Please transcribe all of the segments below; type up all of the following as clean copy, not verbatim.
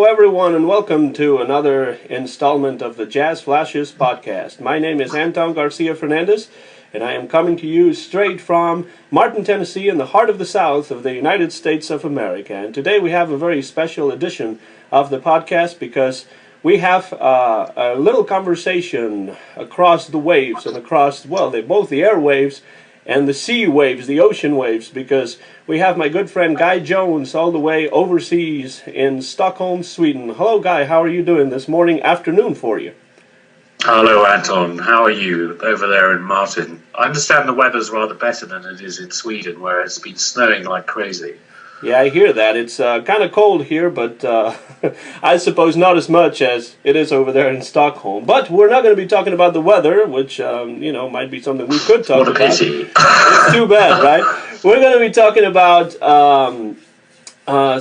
everyone, and welcome to another installment of the Jazz Flashes podcast. My name is Anton Garcia Fernandez, and I am coming to you straight from Martin, Tennessee, in the heart of the South of the United States of America. And today we have a very special edition of the podcast because we have a little conversation across the waves and across, both the airwaves and the sea waves, the ocean waves, because we have my good friend Guy Jones all the way overseas in Stockholm, Sweden. Hello, Guy. How are you doing this afternoon for you? Hello, Anton. How are you over there in Martin? I understand the weather's rather better than it is in Sweden, where it's been snowing like crazy. Yeah, I hear that. It's kind of cold here, but I suppose not as much as it is over there in Stockholm. But we're not going to be talking about the weather, which, might be something we could talk about. What a pity. It's too bad, right? We're going to be talking about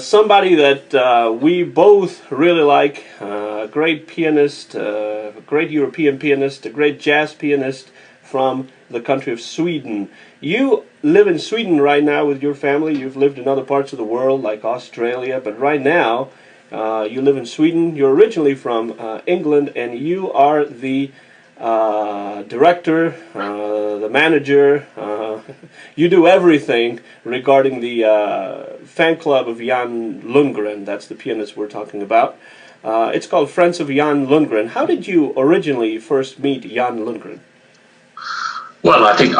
somebody that we both really like, a great pianist, a great European pianist, a great jazz pianist from the country of Sweden. You live in Sweden right now with your family. You've lived in other parts of the world like Australia, but right now you live in Sweden. You're originally from England, and you are the director, the manager. You do everything regarding the fan club of Jan Lundgren. That's the pianist we're talking about. It's called Friends of Jan Lundgren. How did you originally first meet Jan Lundgren? Well, I think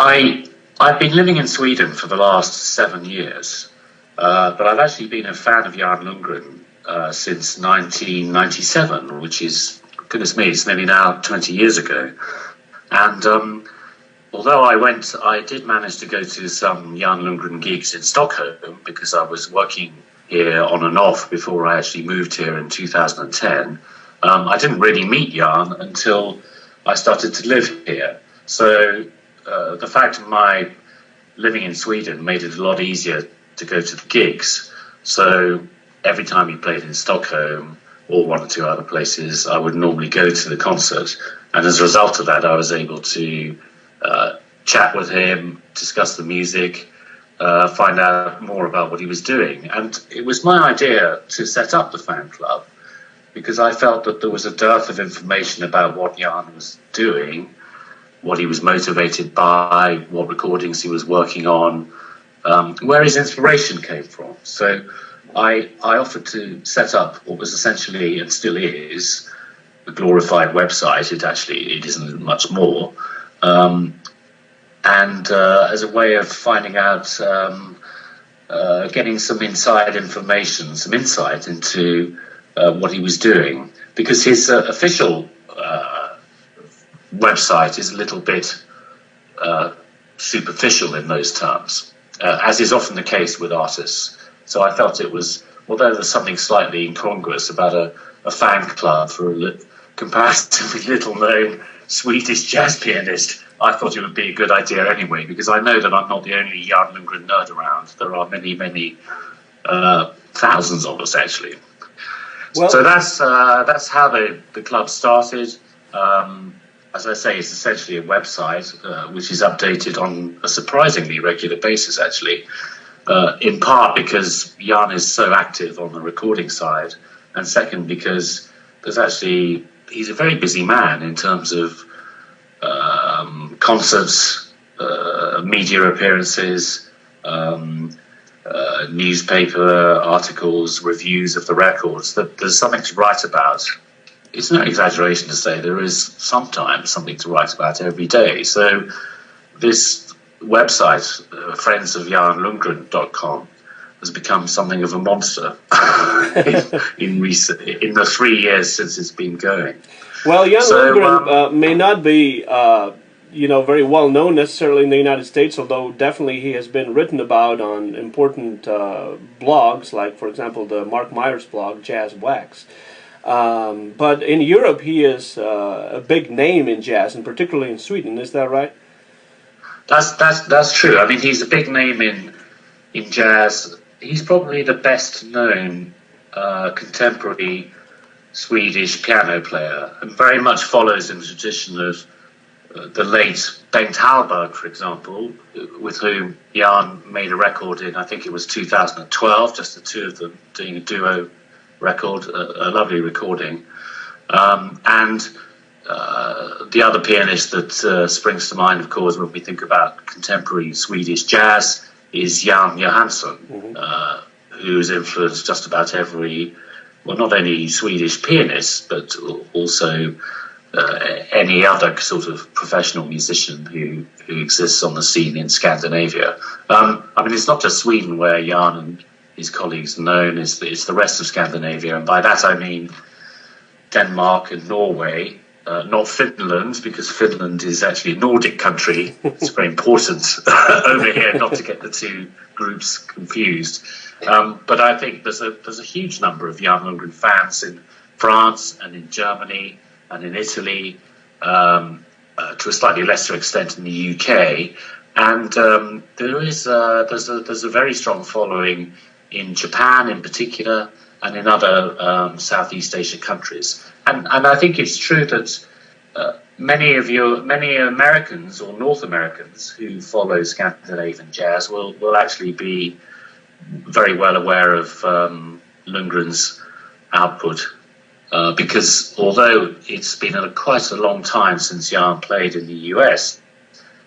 I've been living in Sweden for the last 7 years, but I've actually been a fan of Jan Lundgren since 1997, which is, goodness me, it's nearly now 20 years ago. And although I did manage to go to some Jan Lundgren gigs in Stockholm because I was working here on and off before I actually moved here in 2010, I didn't really meet Jan until I started to live here. So the fact of my living in Sweden made it a lot easier to go to the gigs. So every time he played in Stockholm or one or two other places, I would normally go to the concert. And as a result of that, I was able to chat with him, discuss the music, find out more about what he was doing. And it was my idea to set up the fan club because I felt that there was a dearth of information about what Jan was doing, what he was motivated by, what recordings he was working on, where his inspiration came from. So I offered to set up what was essentially, and still is, a glorified website. It isn't much more. And as a way of finding out, getting some inside information, some insight into what he was doing. Because his official website is a little bit superficial in those terms, as is often the case with artists. So I felt it was, although there's something slightly incongruous about a fan club for a comparatively little-known Swedish jazz pianist, I thought it would be a good idea anyway, because I know that I'm not the only Jan Lundgren nerd around. There are many, many thousands of us, actually. Well, so that's how the club started. As I say, it's essentially a website which is updated on a surprisingly regular basis, actually, in part because Jan is so active on the recording side, and second because he's a very busy man in terms of concerts, media appearances, newspaper articles, reviews of the records. That there's something to write about. It's no exaggeration to say there is sometimes something to write about every day. So this website, friendsofjanlundgren.com, has become something of a monster in the 3 years since it's been going. Well, Jan Lundgren may not be very well known necessarily in the United States, although definitely he has been written about on important blogs, like, for example, the Mark Myers blog, Jazz Wax. But in Europe, he is a big name in jazz, and particularly in Sweden. Is that right? That's true. I mean, he's a big name in jazz. He's probably the best known contemporary Swedish piano player, and very much follows in the tradition of the late Bengt Hallberg, for example, with whom Jan made a record in, I think it was 2012, just the two of them doing a duo record, a lovely recording. And the other pianist that springs to mind, of course, when we think about contemporary Swedish jazz is Jan Johansson, who's influenced just about every, well, not only Swedish pianist, but also any other sort of professional musician who exists on the scene in Scandinavia. I mean, it's not just Sweden where Jan and his colleagues are known, it's the rest of Scandinavia, and by that I mean Denmark and Norway, not Finland, because Finland is actually a Nordic country. It's very important over here not to get the two groups confused. But I think there's a huge number of Jan Lundgren fans in France and in Germany and in Italy, to a slightly lesser extent in the UK. And there's a very strong following in Japan in particular, and in other Southeast Asia countries. And I think it's true that many Americans or North Americans who follow Scandinavian jazz will actually be very well aware of Lundgren's output, because although it's been quite a long time since Jan played in the US,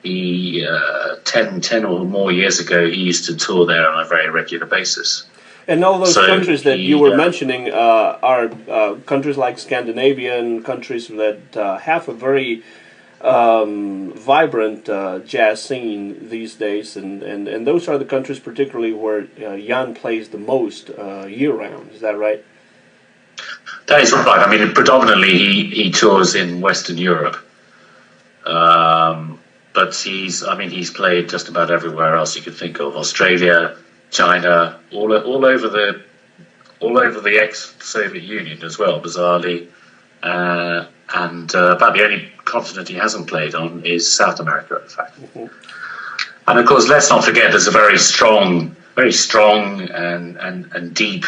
he 10 or more years ago he used to tour there on a very regular basis. And all those countries that you were mentioning are countries like Scandinavia and countries that have a very vibrant jazz scene these days, and those are the countries particularly where Jan plays the most year-round. Is that right? That is right. I mean, predominantly he tours in Western Europe, but he's played just about everywhere else you could think of: Australia, China, all over the ex-Soviet Union as well, bizarrely, and about the only continent he hasn't played on is South America, in fact. And of course, let's not forget there's a very strong and deep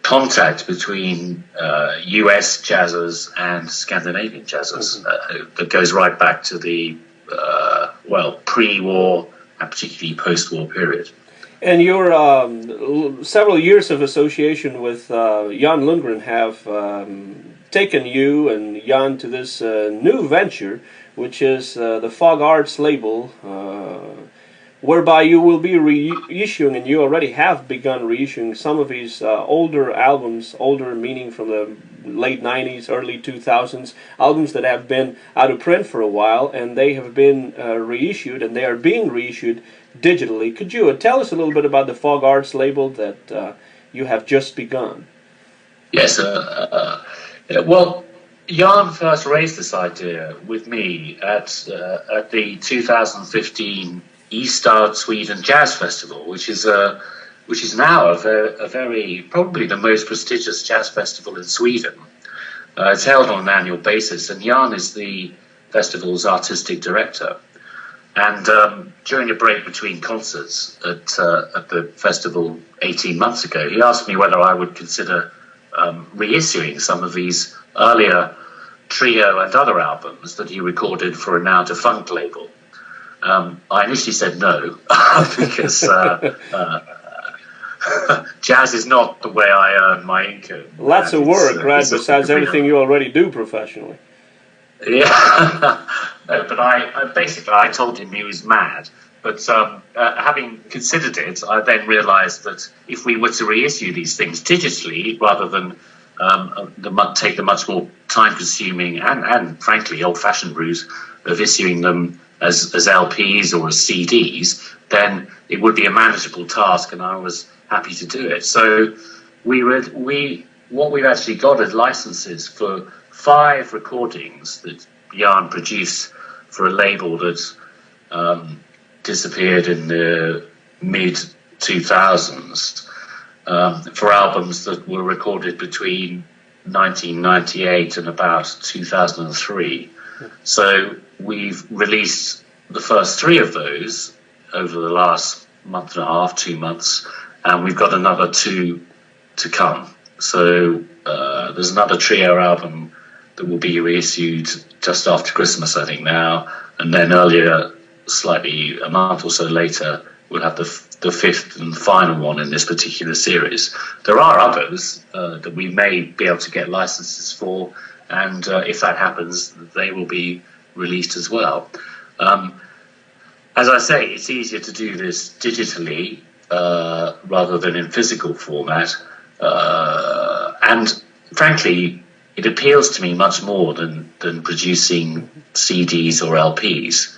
contact between US jazzers and Scandinavian jazzers that goes right back to the pre-war and particularly post-war period. And your several years of association with Jan Lundgren have taken you and Jan to this new venture, which is the Fog Arts label, whereby you will be reissuing, and you already have begun reissuing some of his older albums, older meaning from the late 90s, early 2000s, albums that have been out of print for a while, and they have been reissued, and they are being reissued digitally. Could you tell us a little bit about the Fog Arts label that you have just begun? Yes, well, Jan first raised this idea with me at the 2015 Ystad Sweden Jazz Festival, which is now a very, probably the most prestigious jazz festival in Sweden. It's held on an annual basis, and Jan is the festival's artistic director. And during a break between concerts at the festival 18 months ago, he asked me whether I would consider reissuing some of these earlier trio and other albums that he recorded for a now defunct label. I initially said no, because jazz is not the way I earn my income. Lots of work, right, besides everything you already do professionally. Yeah, no, but I told him he was mad. But having considered it, I then realised that if we were to reissue these things digitally, rather than take the much more time-consuming and frankly old-fashioned route of issuing them as LPs or as CDs, then it would be a manageable task, and I was happy to do it. So what we've actually got as licenses for 5 recordings that Jan produced for a label that disappeared in the mid-2000s, for albums that were recorded between 1998 and about 2003. So we've released the first 3 of those over the last month and a half, 2 months, and we've got another 2 to come. So there's another trio album that will be reissued just after Christmas, I think now, and then earlier, slightly a month or so later, we'll have the the fifth and final one in this particular series. There are others that we may be able to get licenses for, and if that happens, they will be released as well. As I say, it's easier to do this digitally rather than in physical format, and frankly, it appeals to me much more than producing CDs or LPs.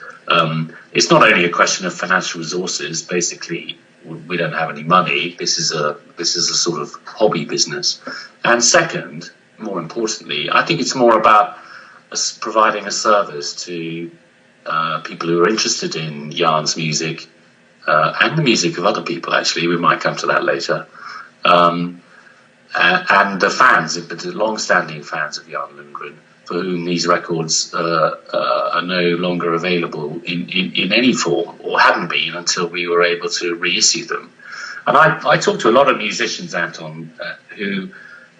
It's not only a question of financial resources. Basically, we don't have any money. This is a sort of hobby business. And second, more importantly, I think it's more about us providing a service to people who are interested in Jan's music and the music of other people. Actually, we might come to that later. And the fans, the long-standing fans of Jan Lundgren, for whom these records are no longer available in any form, or hadn't been until we were able to reissue them. And I talk to a lot of musicians, Anton, who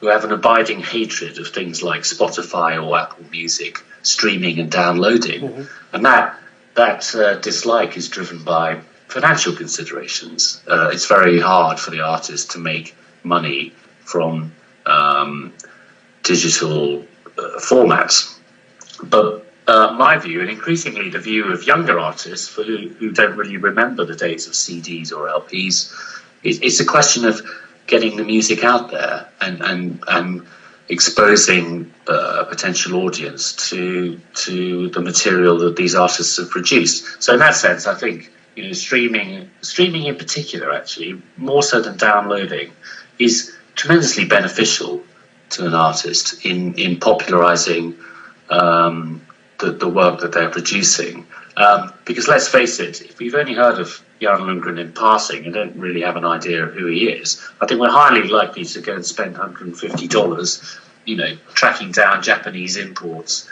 have an abiding hatred of things like Spotify or Apple Music, streaming and downloading. And that dislike is driven by financial considerations. It's very hard for the artist to make money from digital formats. But my view, and increasingly the view of younger artists who don't really remember the days of CDs or LPs, it's a question of getting the music out there and exposing a potential audience to the material that these artists have produced. So in that sense, I think streaming in particular, actually, more so than downloading, is tremendously beneficial to an artist in popularizing the work that they're producing. Because let's face it, if we've only heard of Jan Lundgren in passing and don't really have an idea of who he is, I think we're highly likely to go and spend $150, tracking down Japanese imports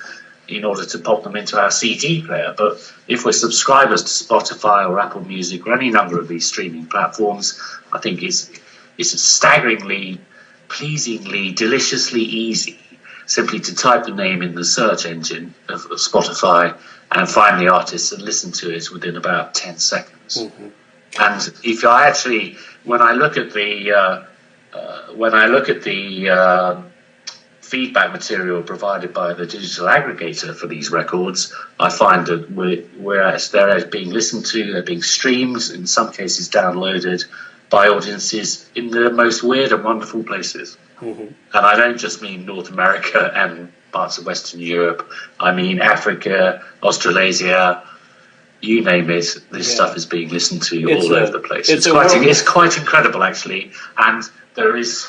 in order to pop them into our CD player. But if we're subscribers to Spotify or Apple Music or any number of these streaming platforms, I think it's staggeringly, pleasingly, deliciously easy simply to type the name in the search engine of Spotify and find the artist and listen to it within about 10 seconds. And if I actually, when I look at the feedback material provided by the digital aggregator for these records, I find that whereas they're being listened to, they're being streamed, in some cases downloaded, by audiences in the most weird and wonderful places. And I don't just mean North America and parts of Western Europe. I mean Africa, Australasia, you name it. This stuff is being listened to all over the place. It's quite incredible, actually. And there is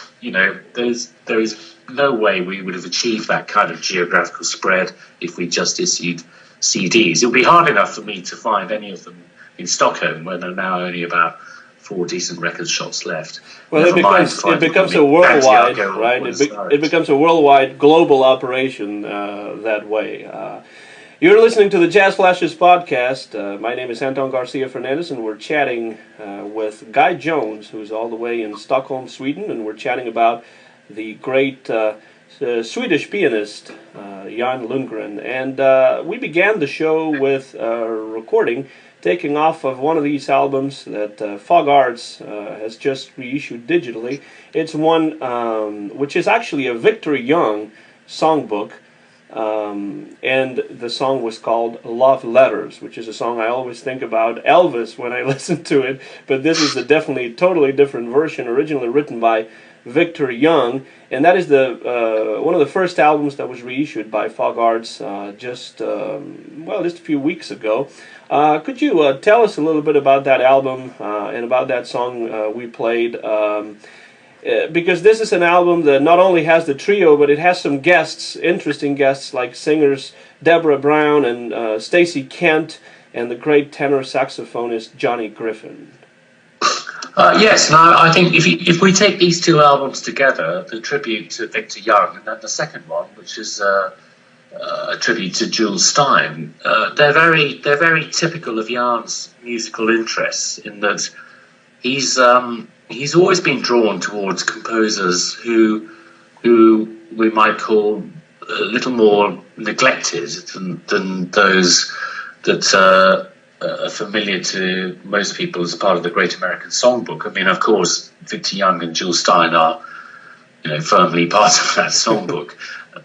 no way we would have achieved that kind of geographical spread if we just issued CDs. It would be hard enough for me to find any of them in Stockholm, where there are now only about 4 decent record shops left. Well, it becomes a worldwide, right? It becomes a worldwide, global operation that way. You're listening to the Jazz Flashes podcast. My name is Anton Garcia Fernandez, and we're chatting with Guy Jones, who's all the way in Stockholm, Sweden, and we're chatting about the great Swedish pianist Jan Lundgren. And we began the show with a recording taking off of one of these albums that Fog Arts has just reissued digitally. It's one which is actually a Victor Young songbook, and the song was called Love Letters, which is a song I always think about Elvis when I listen to it, but this is a definitely totally different version, originally written by Victor Young, and that is the one of the first albums that was reissued by Fog Arts just a few weeks ago. Could you tell us a little bit about that album and about that song we played? Because this is an album that not only has the trio, but it has some guests, interesting guests like singers Deborah Brown and Stacey Kent, and the great tenor saxophonist Johnny Griffin. Yes, and I think if we take these two albums together, the tribute to Victor Young and then the second one, which is a tribute to Jules Stein, they're very typical of Jan's musical interests in that he's always been drawn towards composers who we might call a little more neglected than those that familiar to most people as part of the Great American Songbook. I mean, of course, Victor Young and Jules Stein are, firmly part of that songbook.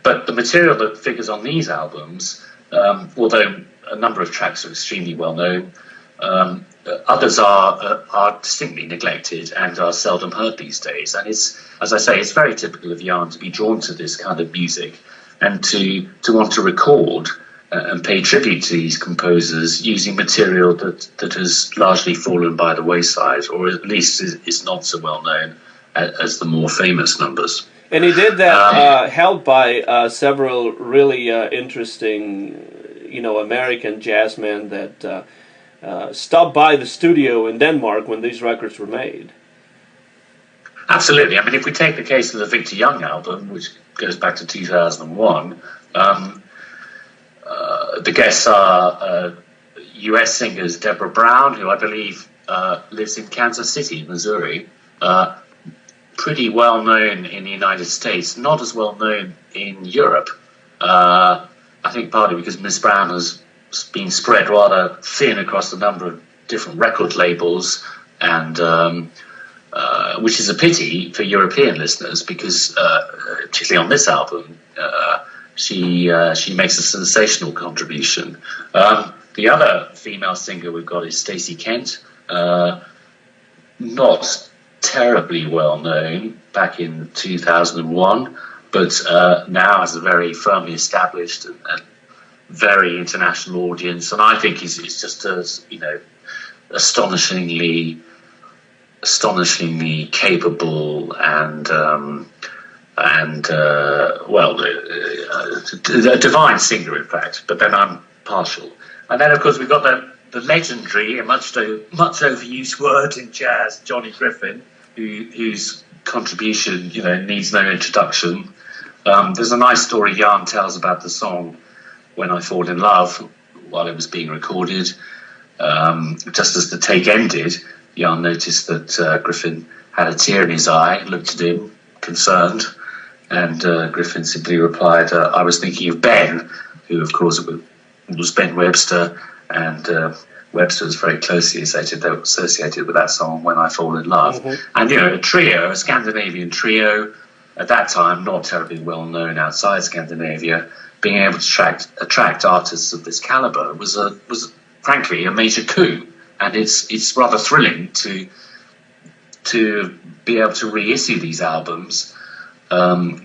But the material that figures on these albums, although a number of tracks are extremely well known, others are distinctly neglected and are seldom heard these days. And it's, as I say, it's very typical of Jan to be drawn to this kind of music and to want to record and pay tribute to these composers using material that has largely fallen by the wayside, or at least is not so well known as the more famous numbers. And he did that helped by several really interesting, American jazzmen that stopped by the studio in Denmark when these records were made. Absolutely. I mean, if we take the case of the Victor Young album, which goes back to 2001, the guests are US singers Deborah Brown, who I believe lives in Kansas City, Missouri, pretty well known in the United States, not as well known in Europe. I think partly because Miss Brown has been spread rather thin across a number of different record labels, and which is a pity for European listeners, because particularly on this album, she makes a sensational contribution. The other female singer we've got is Stacey Kent, not terribly well known back in 2001, but now has a very firmly established and very international audience, and I think is just as astonishingly capable and a divine singer, in fact. But then I'm partial. And then, of course, we've got the legendary and much overused word in jazz, Johnny Griffin, whose contribution needs no introduction. There's a nice story Jan tells about the song "When I Fall in Love" while it was being recorded. Just as the take ended, Jan noticed that Griffin had a tear in his eye, looked at him, concerned, and Griffin simply replied, "I was thinking of Ben," who, of course, was Ben Webster, and Webster was very closely associated with that song, "When I Fall in Love." Mm-hmm. And, a Scandinavian trio, at that time not terribly well known outside Scandinavia, being able to attract artists of this caliber was frankly a major coup. And it's rather thrilling to be able to reissue these albums,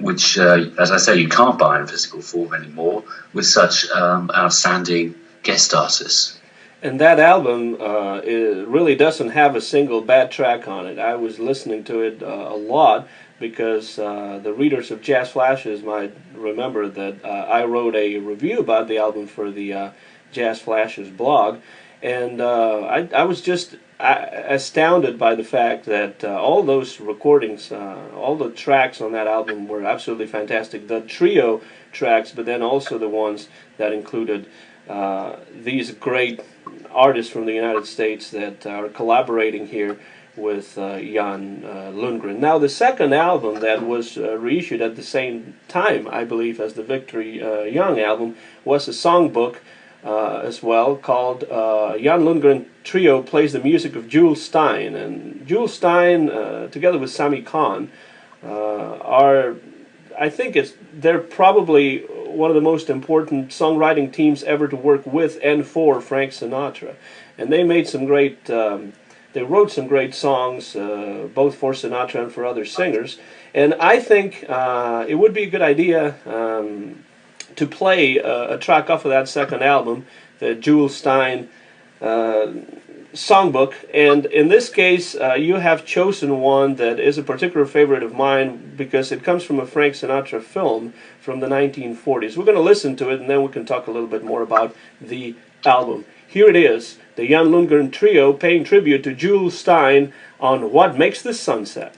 which, as I say, you can't buy in physical form anymore, with such outstanding guest artists. And that album it really doesn't have a single bad track on it. I was listening to it a lot because the readers of Jazz Flashes might remember that I wrote a review about the album for the Jazz Flashes blog. And I was just astounded by the fact that all those recordings, all the tracks on that album were absolutely fantastic. The trio tracks, but then also the ones that included these great artists from the United States that are collaborating here with Jan Lundgren. Now, the second album that was reissued at the same time, I believe, as the Victor Young album, was a songbook as well, called Jan Lundgren Trio Plays the Music of Jules Stein. And Jules Stein, together with Sami Khan, they're probably one of the most important songwriting teams ever to work with and for Frank Sinatra. And they made some great, they wrote some great songs, both for Sinatra and for other singers. And I think it would be a good idea to play a track off of that second album, the Jules Stein songbook. And in this case, you have chosen one that is a particular favorite of mine because it comes from a Frank Sinatra film from the 1940s. We're going to listen to it, and then we can talk a little bit more about the album. Here it is, the Jan Lundgren Trio paying tribute to Jules Stein on What Makes the Sunset.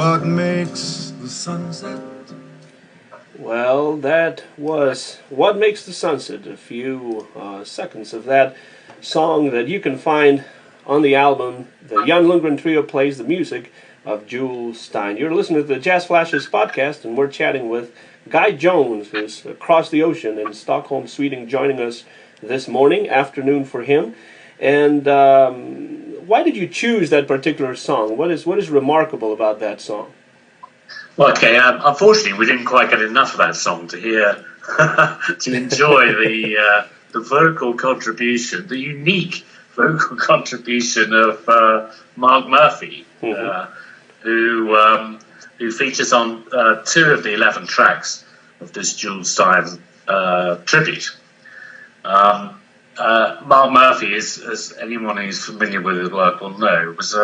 what makes the sunset. Well, that was What Makes the Sunset, a few seconds of that song that you can find on the album. The Jan Lundgren Trio plays the music of Jules Stein. You're listening to the Jazz Flashes podcast, and we're chatting with Guy Jones, who's across the ocean in Stockholm, Sweden, joining us this morning, afternoon for him. And why did you choose that particular song? What is remarkable about that song? Well, okay. Unfortunately, we didn't quite get enough of that song to hear, to enjoy the vocal contribution, the unique vocal contribution of Mark Murphy, who features on 2 of the 11 tracks of this Jules Stein tribute. Mark Murphy, as anyone who's familiar with his work will know, was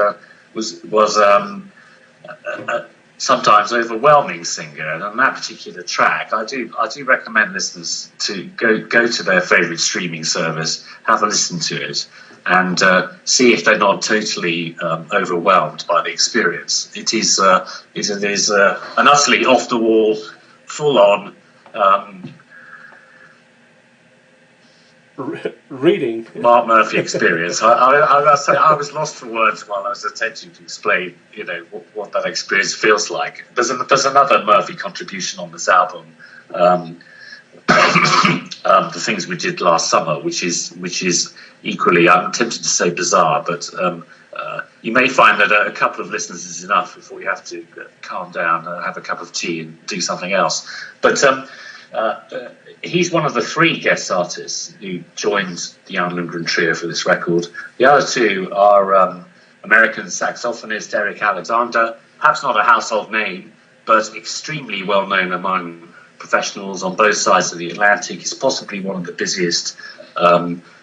sometimes overwhelming singer, and on that particular track, I do recommend listeners to go to their favourite streaming service, have a listen to it, and see if they're not totally overwhelmed by the experience. It is an utterly off the wall, full on. Reading Mark Murphy experience. I was lost for words while I was attempting to explain, what that experience feels like. There's another Murphy contribution on this album, the things we did last summer, which is equally, I'm tempted to say bizarre, but you may find that a couple of listeners is enough before you have to calm down, have a cup of tea, and do something else. But he's one of the 3 guest artists who joined the Jan Lundgren Trio for this record. The other 2 are American saxophonist Eric Alexander, perhaps not a household name, but extremely well known among professionals on both sides of the Atlantic. He's possibly one of the busiest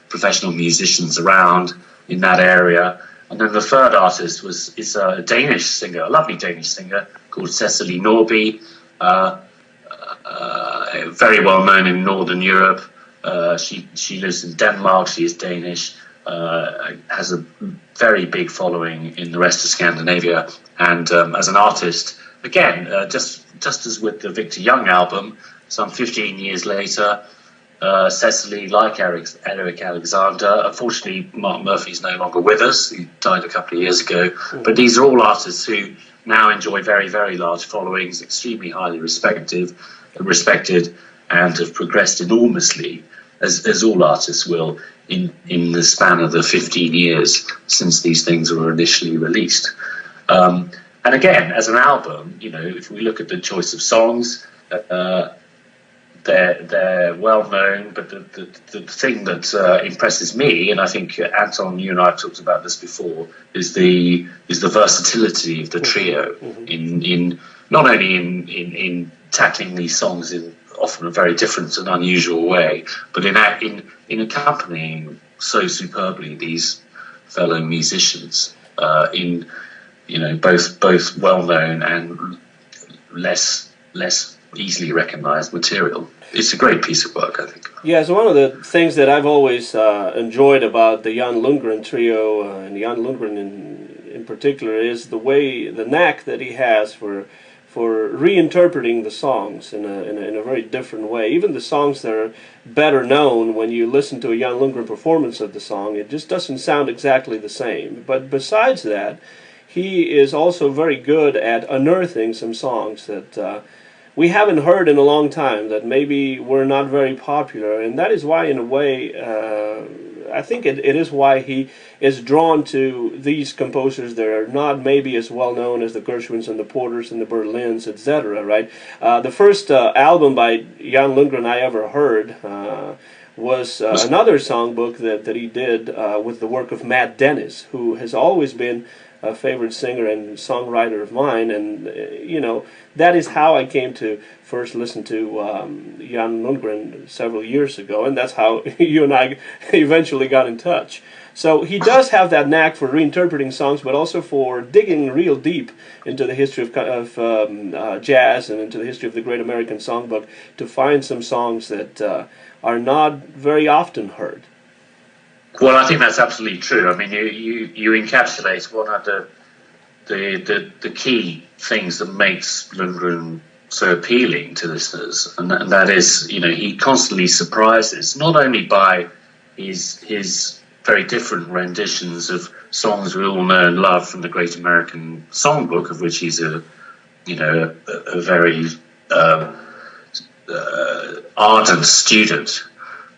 professional musicians around in that area. And then the third artist is a Danish singer, a lovely Danish singer called Cecily Norby. Very well known in Northern Europe. She lives in Denmark. She is Danish. Has a very big following in the rest of Scandinavia. And as an artist, again, just as with the Victor Young album, some 15 years later, Cecily, like Eric Alexander, unfortunately, Mark Murphy's no longer with us. He died a couple of years ago. But these are all artists who now enjoy very, very large followings, extremely highly respected, and have progressed enormously, as all artists will, in the span of the 15 years since these things were initially released. And again, as an album, if we look at the choice of songs, they're well known, but the thing that impresses me, and I think Anton, you and I have talked about this before, is the versatility of the trio in not only in tackling these songs in often a very different and unusual way, but in accompanying so superbly these fellow musicians in both well known and less easily recognized material. It's a great piece of work, I think. Yeah, so one of the things that I've always enjoyed about the Jan Lundgren Trio, and Jan Lundgren in particular, is the knack that he has for reinterpreting the songs in a very different way. Even the songs that are better known, when you listen to a Jan Lundgren performance of the song, it just doesn't sound exactly the same. But besides that, he is also very good at unearthing some songs that we haven't heard in a long time, that maybe were not very popular, and that is why, in a way, I think it is why he is drawn to these composers that are not maybe as well known as the Gershwins and the Porters and the Berlins, etc. Right? The first album by Jan Lundgren I ever heard was another songbook that he did with the work of Matt Dennis, who has always been a favorite singer and songwriter of mine, and that is how I came to first listen to Jan Lundgren several years ago, and that's how you and I eventually got in touch. So he does have that knack for reinterpreting songs, but also for digging real deep into the history of jazz and into the history of the Great American Songbook to find some songs that are not very often heard. Well, I think that's absolutely true. I mean, you encapsulate one of the key things that makes Lundgren so appealing to listeners, and that is, he constantly surprises, not only by his very different renditions of songs we all know and love from the Great American Songbook, of which he's a very ardent student,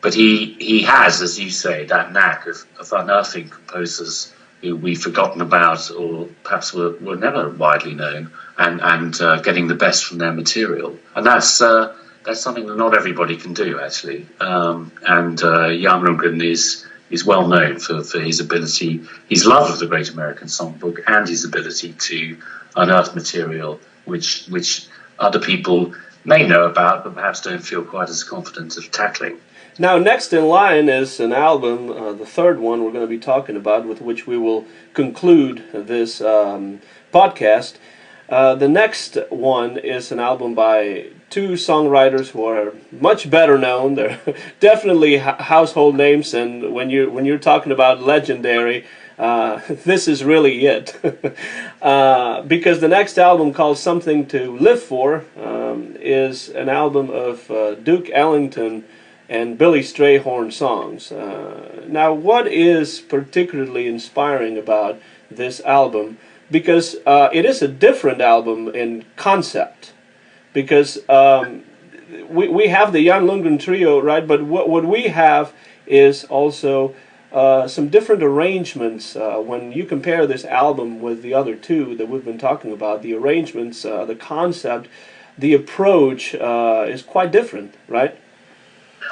but he has, as you say, that knack of unearthing composers who we've forgotten about, or perhaps were never widely known, and getting the best from their material. And that's something that not everybody can do, actually. And Jan Lundgren is well known for his ability, his love of the Great American Songbook, and his ability to unearth material which other people may know about, but perhaps don't feel quite as confident of tackling. Now, next in line is an album, the third one we're going to be talking about, with which we will conclude this podcast. The next one is an album by two songwriters who are much better known. They're definitely household names, and when you're talking about legendary, this is really it. Because the next album, called Something to Live For, is an album of Duke Ellington and Billy Strayhorn songs. Now, what is particularly inspiring about this album? Because it is a different album in concept. Because we have the Jan Lundgren trio, right? But what we have is also some different arrangements. When you compare this album with the other two that we've been talking about, the arrangements, the concept, the approach is quite different, right?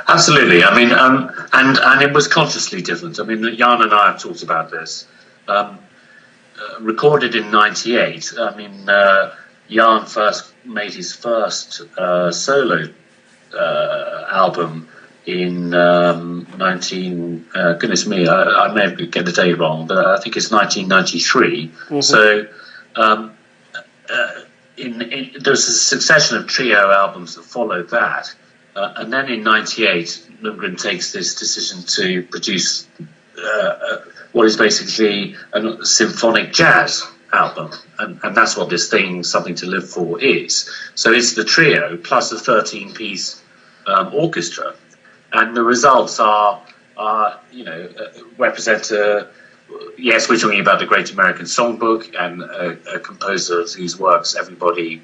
Absolutely. I mean, and it was consciously different. I mean, Jan and I have talked about this. Recorded in '98. I mean, Jan first made his first solo album in 19. Goodness me, I may get the date wrong, but I think it's 1993. Mm-hmm. So. There's a succession of trio albums that followed that. And then in '98, Lundgren takes this decision to produce what is basically a symphonic jazz album. And that's what this thing, Something to Live For, is. So it's the trio plus a 13-piece orchestra. And the results represent yes, we're talking about the Great American Songbook and a composer whose works everybody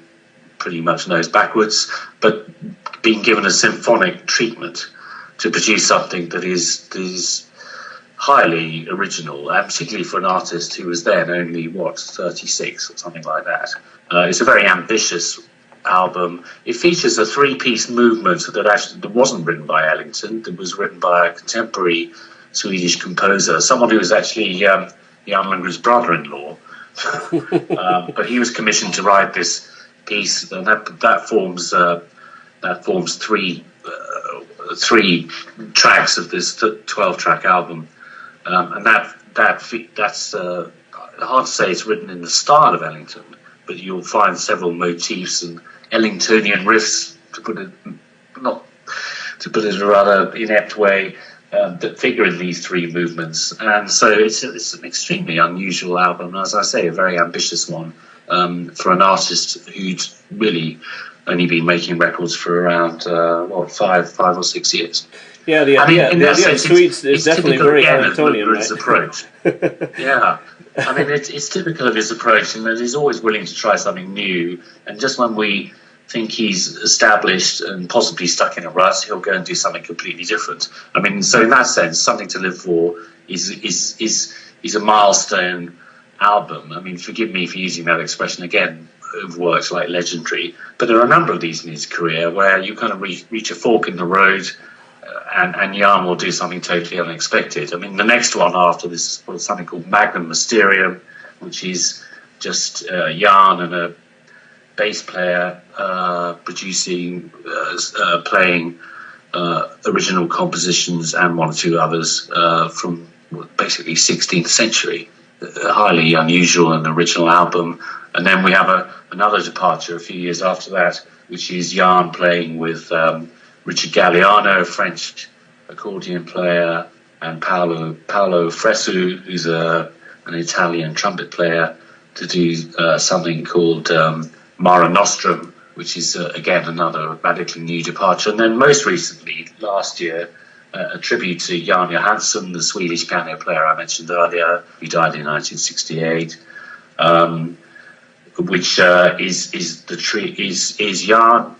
pretty much knows backwards, but being given a symphonic treatment to produce something that is highly original, and particularly for an artist who was then only, 36 or something like that. It's a very ambitious album. It features a 3-piece movement that wasn't written by Ellington, that was written by a contemporary Swedish composer, someone who was actually Jan Lundgren's brother-in-law. But he was commissioned to write this piece, and that forms three tracks of this 12-track album, and that's hard to say it's written in the style of Ellington, but you'll find several motifs and Ellingtonian riffs, to put it in a rather inept way, that figure in these three movements. And so it's an extremely unusual album, as I say, a very ambitious one for an artist who'd really only been making records for around 5 or 6 years. Yeah, the idea of Swedes is definitely very Ellingtonian, right? His approach. Yeah, I mean it's typical of his approach, in that he's always willing to try something new, and just when we think he's established and possibly stuck in a rut, he'll go and do something completely different. I mean, so in that sense, Something to Live For is a milestone album. I mean, forgive me for using that expression again, of works like legendary, but there are a number of these in his career where you kind of reach a fork in the road, and Jan will do something totally unexpected. I mean, the next one after this was something called Magnum Mysterium, which is just Jan and a bass player playing original compositions and one or two others from basically 16th century. A highly unusual and original album. And then we have another departure a few years after that, which is Jan playing with Richard Galliano, a French accordion player, and Paolo Fresu, who's an Italian trumpet player, to do something called Mare Nostrum, which is again another radically new departure. And then most recently, last year, a tribute to Jan Johansson, the Swedish piano player I mentioned earlier, who died in 1968. Which is Jan,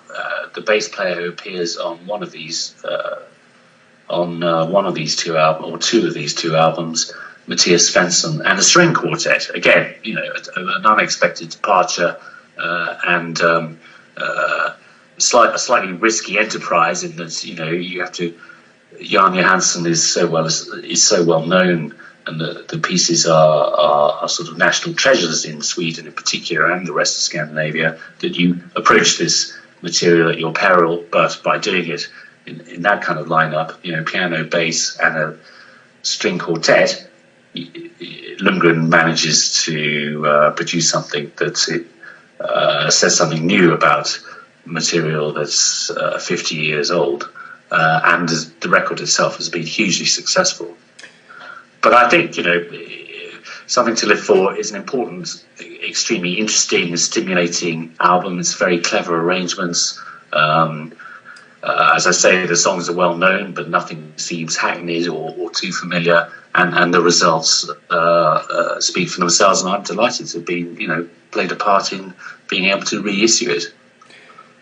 the bass player who appears on one of these two albums, or two of these two albums, Matthias Svensson, and a string quartet. Again, an unexpected departure and a slightly risky enterprise in that you have to. Jan Johansson is so well known, and the pieces are sort of national treasures in Sweden in particular and the rest of Scandinavia, that you approach this material at your peril, but by doing it in that kind of lineup, piano, bass and a string quartet, Lundgren manages to produce something that says something new about material that's 50 years old, and the record itself has been hugely successful. But I think, Something to Live For is an important, extremely interesting and stimulating album. It's very clever arrangements. As I say, the songs are well known, but nothing seems hackneyed or too familiar. And the results speak for themselves. And I'm delighted to have been, played a part in being able to reissue it.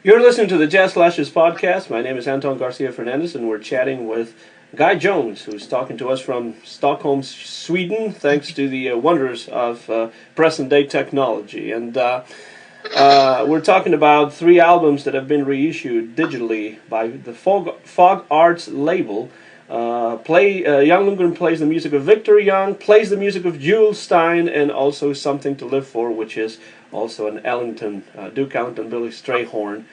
You're listening to the Jazz Lashes podcast. My name is Anton Garcia Fernandez, and we're chatting with Guy Jones, who's talking to us from Stockholm, Sweden, thanks to the wonders of present-day technology. And we're talking about 3 albums that have been reissued digitally by the Fog Arts label. Jan Lundgren plays the music of Victor Young, plays the music of Jules Stein, and also Something to Live For, which is also an Duke Ellington Billy Strayhorn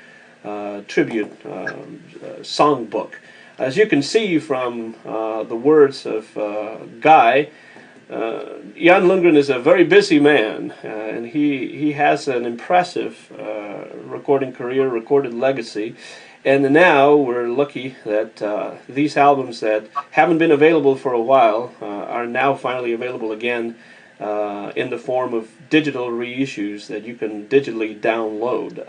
tribute songbook. As you can see from the words of Guy, Jan Lundgren is a very busy man, and he has an impressive recording career, recorded legacy. And now we're lucky that these albums that haven't been available for a while are now finally available again in the form of digital reissues that you can digitally download.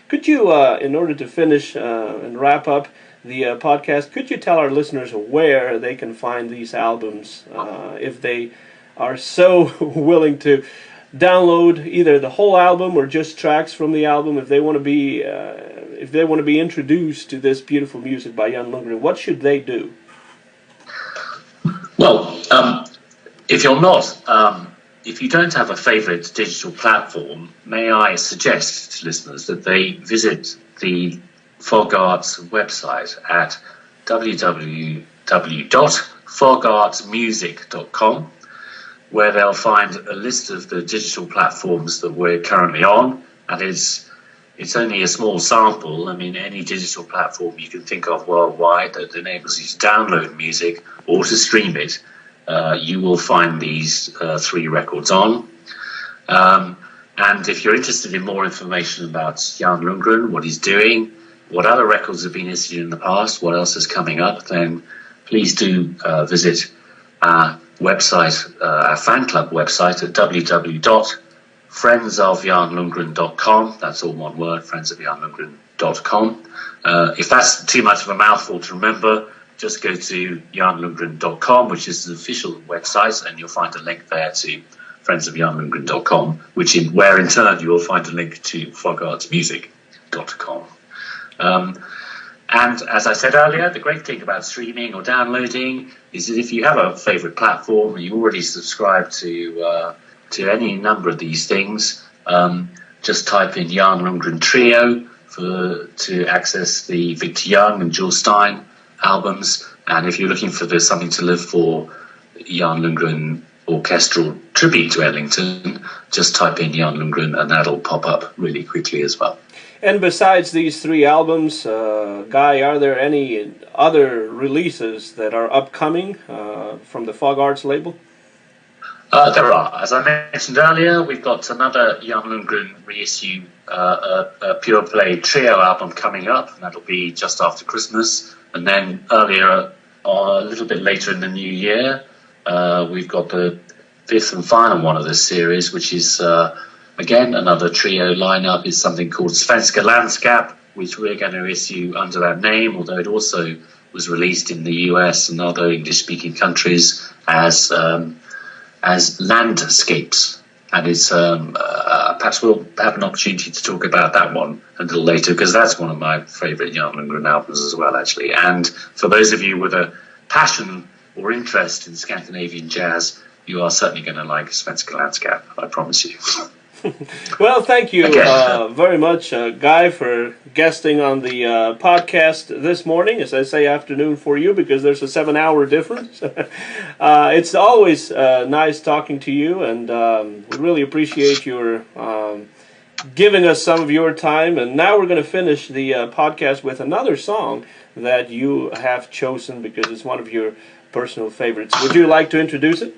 Could you, in order to finish and wrap up the podcast, could you tell our listeners where they can find these albums if they are so willing to download either the whole album or just tracks from the album? If they want to be introduced to this beautiful music by Jan Lundgren, what should they do? Well, if you don't have a favorite digital platform, may I suggest to listeners that they visit the Fog Arts website at www.fogartsmusic.com, where they'll find a list of the digital platforms that we're currently on. And it's only a small sample. I mean, any digital platform you can think of worldwide that enables you to download music or to stream it, you will find these 3 records on. And if you're interested in more information about Jan Lundgren, what he's doing, what other records have been issued in the past, what else is coming up, then please do visit our website, our fan club website at www.friendsofjanlundgren.com. That's all one word, friendsofjanlundgren.com. If that's too much of a mouthful to remember, just go to janlundgren.com, which is the official website, and you'll find a link there to friendsofjanlundgren.com, where in turn you will find a link to fogartsmusic.com. And as I said earlier, the great thing about streaming or downloading is that if you have a favorite platform and you already subscribe to any number of these things, just type in Jan Lundgren Trio to access the Victor Young and Jules Stein albums. And if you're looking for Something to Live For Jan Lundgren orchestral tribute to Ellington, just type in Jan Lundgren and that'll pop up really quickly as well. And besides these 3 albums, Guy, are there any other releases that are upcoming from the Fog Arts label? There are. As I mentioned earlier, we've got another Jan Lundgren reissue, a pure play trio album coming up, and that'll be just after Christmas. And then earlier, a little bit later in the new year, we've got the fifth and final one of this series, which is again another trio lineup. Is something called Svenska Landskap, which we're going to issue under that name, although it also was released in the US and other English-speaking countries as landscapes. And it's perhaps we'll have an opportunity to talk about that one a little later, because that's one of my favourite Jan Lundgren albums as well, actually. And for those of you with a passion or interest in Scandinavian jazz, you are certainly going to like Svenska Landskap, I promise you. Well, thank you very much, Guy, for guesting on the podcast this morning. As I say, afternoon for you, because there's a 7-hour difference. It's always nice talking to you, and we really appreciate your giving us some of your time. And now we're going to finish the podcast with another song that you have chosen, because it's one of your personal favorites. Would you like to introduce it?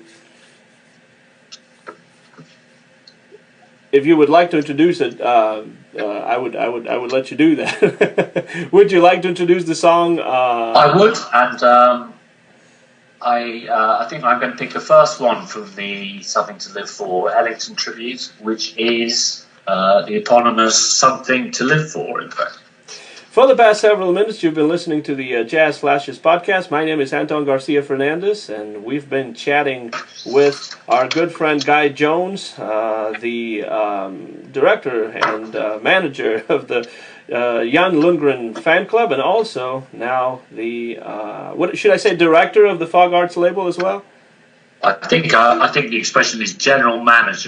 If you would like to introduce it, I would let you do that. Would you like to introduce the song? I would, and I think I'm going to pick the first one from the Something to Live For Ellington tribute, which is the eponymous Something to Live For, in fact. For the past several minutes, you've been listening to the Jazz Flashes podcast. My name is Anton Garcia Fernandez, and we've been chatting with our good friend Guy Jones, the director and manager of the Jan Lundgren fan club, and also now the, what should I say, director of the Fog Arts label as well? I think the expression is general manager.